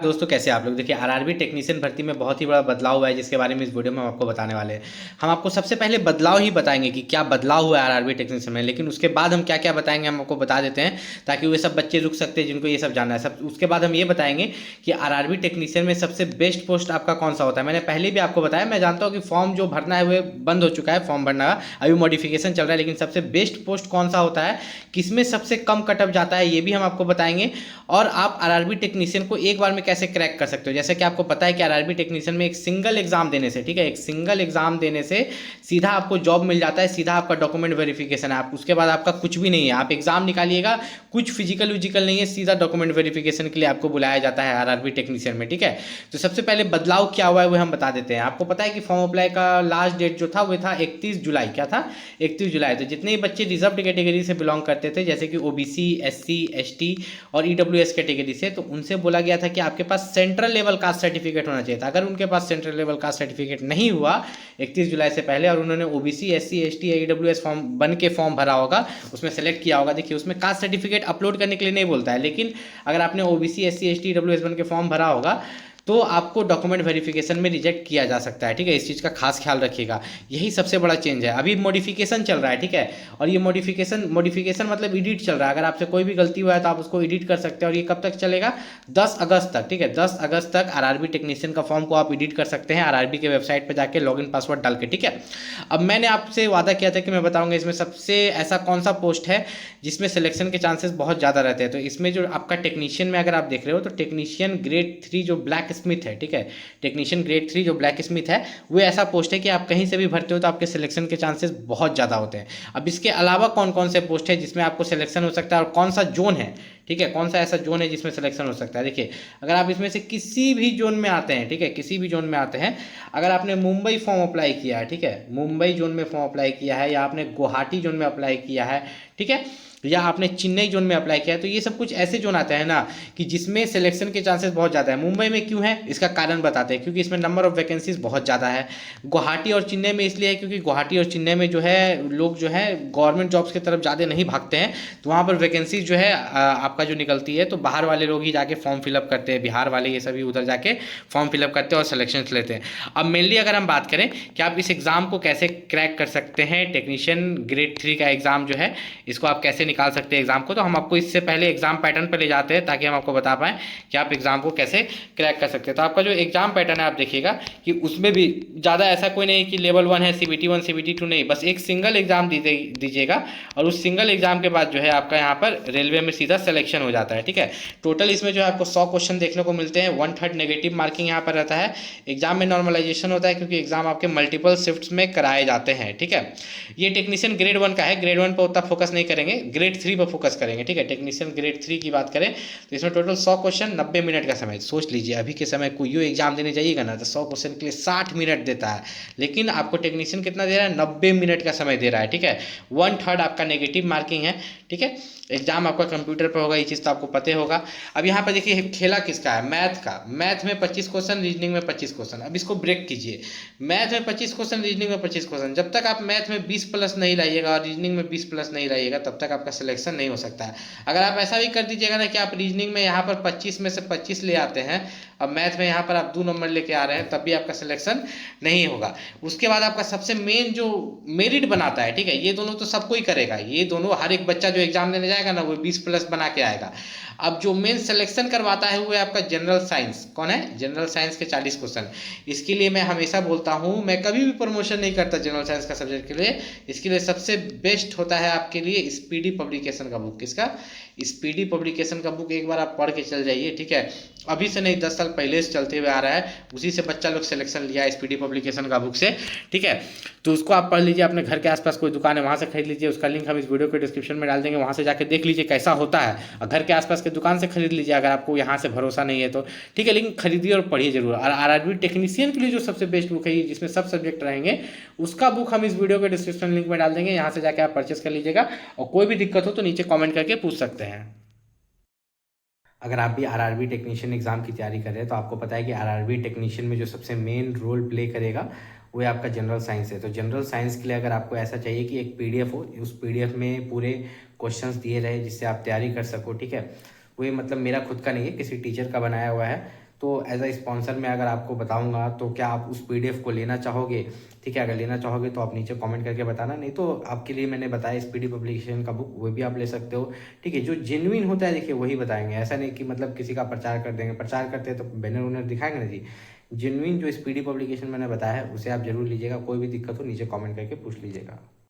दोस्तों कैसे आप लोग। देखिए आरआरबी टेक्नीशियन भर्ती में बहुत ही बड़ा बदलाव हुआ है जिसके बारे में इस वीडियो में हम आपको बताने वाले हैं। हम आपको सबसे पहले बदलाव ही बताएंगे कि क्या बदलाव हुआ है आरआरबी टेक्नीशियन में, लेकिन उसके बाद हम क्या क्या बताएंगे हम आपको बता देते हैं ताकि वे सब बच्चे रुक सकते हैं जिनको ये सब जानना है। सब उसके बाद हम ये बताएंगे कि आरआरबी टेक्नीशियन में सबसे बेस्ट पोस्ट आपका कौन सा होता है। मैंने पहले भी आपको बताया, मैं जानता हूँ कि फॉर्म जो भरना है वो बंद हो चुका है, फॉर्म भरना का अभी मॉडिफिकेशन चल रहा है, लेकिन सबसे बेस्ट पोस्ट कौन सा होता है, किसमें सबसे कम कटअप जाता है, ये भी हम आपको बताएंगे। और आप आरआरबी टेक्नीशियन को एक बार में कैसे क्रैक कर सकते हो। जैसे कि आपको पता है कि आरआरबी टेक्नीशियन में एक सिंगल एग्जाम देने से, ठीक है, एक सिंगल एग्जाम देने से सीधा आपको जॉब मिल जाता है, सीधा आपका डॉक्यूमेंट वेरिफिकेशन है, आप उसके बाद आपका कुछ भी नहीं है, आप एग्जाम निकालिएगा, कुछ फिजिकल विजिकल नहीं है, सीधा डॉक्यूमेंट वेरिफिकेशन के लिए आपको बुलाया जाता है आरआरबी टेक्नीशियन में। ठीक है, तो सबसे पहले बदलाव क्या हुआ है वो हम बता देते हैं। आपको पता है कि फॉर्म अप्लाई का लास्ट डेट जो था वो था 31 जुलाई। क्या था? 31 जुलाई। तो जितने बच्चे रिजर्व कैटेगरी से बिलोंग करते थे, जैसे कि ओबीसी, एससी, एसटी और ईडब्ल्यूएस कैटेगरी से, तो उनसे बोला गया था कि आपके पास सेंट्रल लेवल कास्ट सर्टिफिकेट होना चाहिए था। अगर उनके पास सेंट्रल लेवल कास्ट सर्टिफिकेट नहीं हुआ 31 जुलाई से पहले और उन्होंने ओबीसी, एससी, एसटी या ईडब्ल्यूएस फॉर्म बन के फॉर्म भरा होगा, उसमें सेलेक्ट किया होगा, देखिए उसमें कास्ट सर्टिफिकेट अपलोड करने के लिए नहीं बोलता है, लेकिन अगर आपने ओबीसी, एससी, एसटी, ईडब्ल्यूएस बन के फॉर्म भरा होगा तो आपको डॉक्यूमेंट वेरिफिकेशन में रिजेक्ट किया जा सकता है। ठीक है, इस चीज़ का खास ख्याल रखिएगा, यही सबसे बड़ा चेंज है। अभी मॉडिफिकेशन चल रहा है, ठीक है, और ये मॉडिफिकेशन मतलब एडिट चल रहा है। अगर आपसे कोई भी गलती हुआ है तो आप उसको एडिट कर सकते हैं, और ये कब तक चलेगा? 10 अगस्त तक। ठीक है, 10 अगस्त तक आरआरबी टेक्नीशियन का फॉर्म को आप एडिट कर सकते हैं आरआरबी के वेबसाइट पर जाके लॉगिन पासवर्ड डाल के। ठीक है, अब मैंने आपसे वादा किया था कि मैं बताऊंगा इसमें सबसे ऐसा कौन सा पोस्ट है जिसमें सिलेक्शन के चांसेस बहुत ज़्यादा रहते हैं। तो इसमें जो आपका टेक्नीशियन में अगर आप देख रहे हो तो टेक्नीशियन ग्रेड 3 जो ब्लैक स्मिथ है, ठीक है, टेक्नीशियन ग्रेड 3 जो ब्लैक स्मिथ है, वो ऐसा पोस्ट है कि आप कहीं से भी भरते हो तो आपके सिलेक्शन के चांसेस बहुत ज़्यादा होते हैं। अब इसके अलावा कौन कौन से पोस्ट है जिसमें आपको सिलेक्शन हो सकता है और कौन सा जोन है, ठीक है, कौन सा ऐसा जोन है जिसमें सिलेक्शन हो सकता है। देखिए, अगर आप इसमें से किसी भी जोन में आते हैं, ठीक है, किसी भी जोन में आते हैं, अगर आपने मुंबई फॉर्म अप्लाई किया है, ठीक है, मुंबई जोन में फॉर्म अप्लाई किया है, या आपने गुवाहाटी जोन में अप्लाई किया है, ठीक है, या आपने चेन्नई जोन में अप्लाई किया है, तो ये सब कुछ ऐसे जोन आते हैं ना कि जिसमें सिलेक्शन के चांसेस बहुत ज़्यादा है। मुंबई में क्यों है इसका कारण बताते हैं, क्योंकि इसमें नंबर ऑफ वैकेंसीज बहुत ज़्यादा है। गुवाहाटी और चेन्नई में इसलिए है क्योंकि गुवाहाटी और चेन्नई में जो है लोग जो है गवर्नमेंट जॉब्स की तरफ ज़्यादा नहीं भागते हैं, तो वहाँ पर वैकेंसीज जो है आपका जो निकलती है तो बाहर वाले लोग ही जाके फॉर्म फिलअप करते हैं, बिहार वाले ये सभी उधर जाके फॉर्म फिलअप करते हैं और सिलेक्शन लेते हैं। अब मेनली अगर हम बात करें कि आप इस एग्ज़ाम को कैसे क्रैक कर सकते हैं, टेक्नीशियन ग्रेड 3 का एग्ज़ाम जो है इसको आप कैसे निकाल सकते हैं एग्जाम को, तो हम आपको इससे पहले एग्जाम पैटर्न पर ले जाते हैं ताकि हम आपको बता पाएं कि आप एग्जाम को कैसे क्रैक कर सकते हैं। तो आपका जो एग्जाम पैटर्न है आप देखिएगा कि उसमें भी ज़्यादा ऐसा कोई नहीं कि लेवल 1 है, सीबीटी 1 सीबीटी 2 नहीं, बस एक सिंगल एग्जाम दीजिएगा और उस सिंगल एग्जाम के बाद जो है आपका यहाँ पर रेलवे में सीधा सिलेक्शन हो जाता है। ठीक है, टोटल इसमें जो है आपको 100 क्वेश्चन देखने को मिलते हैं, 1/3 नेगेटिव मार्किंग यहाँ पर रहता है। एग्जाम में नॉर्मलाइजेशन होता है क्योंकि एग्जाम आपके मल्टीपल शिफ्ट्स में कराए जाते हैं। ठीक है, ये टेक्नीशियन ग्रेड 1 का है, ग्रेड 1 पर उतना फोकस नहीं करेंगे, ग्रेड 3 पर फोकस करेंगे। ठीक है, टेक्नीशियन ग्रेड 3 की बात करें तो इसमें टोटल 100 क्वेश्चन 90 मिनट का समय। सोच लीजिए अभी के समय कोई एग्जाम देने जाइएगा ना तो 100 क्वेश्चन के लिए 60 मिनट देता है, लेकिन आपको टेक्नीशियन कितना दे रहा है? 90 मिनट का समय दे रहा है। ठीक है, 1/3 आपका नेगेटिव मार्किंग है। ठीक है, एग्जाम आपका कंप्यूटर पर होगा, ये चीज़ तो आपको पता होगा। अब यहाँ पर देखिए खेला किसका है? मैथ का। मैथ में 25 क्वेश्चन, रीजनिंग में 25 क्वेश्चन। अब इसको ब्रेक कीजिए, मैथ में 25 क्वेश्चन, रीजनिंग में 25 क्वेश्चन। जब तक आप मैथ में 20 प्लस नहीं लाइएगा और रीजनिंग में 20 प्लस नहीं लाइएगा तब तक आपका सिलेक्शन नहीं हो सकता है। अगर आप ऐसा भी कर दीजिएगा ना कि आप रीजनिंग में यहाँ पर 25 में से 25 ले आते हैं और मैथ में यहाँ पर आप 2 नंबर लेके आ रहे हैं, तब भी आपका सिलेक्शन नहीं होगा। उसके बाद आपका सबसे मेन जो मेरिट बनाता है, ठीक है, ये दोनों तो सब कोई करेगा, ये दोनों हर एक बच्चा जो एग्जाम देने जाएगा ना वो 20 प्लस बना के आएगा। अब जो मेन सिलेक्शन करवाता है वो है आपका जनरल साइंस। कौन है? जनरल साइंस के 40 क्वेश्चन। इसके लिए मैं हमेशा बोलता हूँ, मैं कभी भी प्रमोशन नहीं करता जनरल साइंस का सब्जेक्ट के लिए, इसके लिए सबसे बेस्ट होता है आपके लिए स्पीडी पब्लिकेशन का बुक। किसका? स्पीडी पब्लिकेशन का बुक एक बार आप पढ़ के चल जाइए। ठीक है, अभी से नहीं 10 साल पहले से चलते हुए आ रहा है, उसी से बच्चा लोग सिलेक्शन लिया है स्पीडी पब्लिकेशन का बुक से। ठीक है, तो उसको आप पढ़ लीजिए, अपने घर के आसपास कोई दुकान है वहाँ से खरीद लीजिए, उसका लिंक हम इस वीडियो के डिस्क्रिप्शन में डाल देंगे, वहाँ से जाकर देख लीजिए कैसा होता है, और घर के आसपास के दुकान से खरीद लीजिए अगर आपको यहाँ से भरोसा नहीं है तो। ठीक है, लेकिन खरीदिए और पढ़िए जरूर। और आरआरबी टेक्नीशियन के लिए जो सबसे बेस्ट बुक है जिसमें सब सब्जेक्ट रहेंगे, उसका बुक हम इस वीडियो के डिस्क्रिप्शन लिंक में डाल देंगे, यहाँ से जाकर आप परचेस कर लीजिएगा। और कोई भी दिक्कत हो तो नीचे कॉमेंट करके पूछ सकते हैं। अगर आप भी आरआरबी टेक्नीशियन एग्जाम की तैयारी कर रहे हैं तो आपको पता है कि आरआरबी टेक्नीशियन में जो सबसे मेन रोल प्ले करेगा वो है आपका जनरल साइंस है। तो जनरल साइंस के लिए अगर आपको ऐसा चाहिए कि एक पीडीएफ हो, उस पीडीएफ में पूरे क्वेश्चंस दिए रहे जिससे आप तैयारी कर सको। ठीक है, वो ये मतलब मेरा खुद का नहीं है, किसी टीचर का बनाया हुआ है, तो एज अ स्पॉन्सर में अगर आपको बताऊंगा तो क्या आप उस PDF को लेना चाहोगे? ठीक है, अगर लेना चाहोगे तो आप नीचे कमेंट करके बताना, नहीं तो आपके लिए मैंने बताया स्पीडी पब्लिकेशन का बुक, वो भी आप ले सकते हो। ठीक है, जो जेन्युइन होता है देखिए वही बताएंगे, ऐसा नहीं कि मतलब किसी का प्रचार कर देंगे। प्रचार करते हैं तो बैनर वैनर दिखाएंगे ना जी। जेन्युइन जो स्पीडी पब्लिकेशन मैंने बताया है उसे आप जरूर लीजिएगा। कोई भी दिक्कत हो नीचे कमेंट करके पूछ लीजिएगा।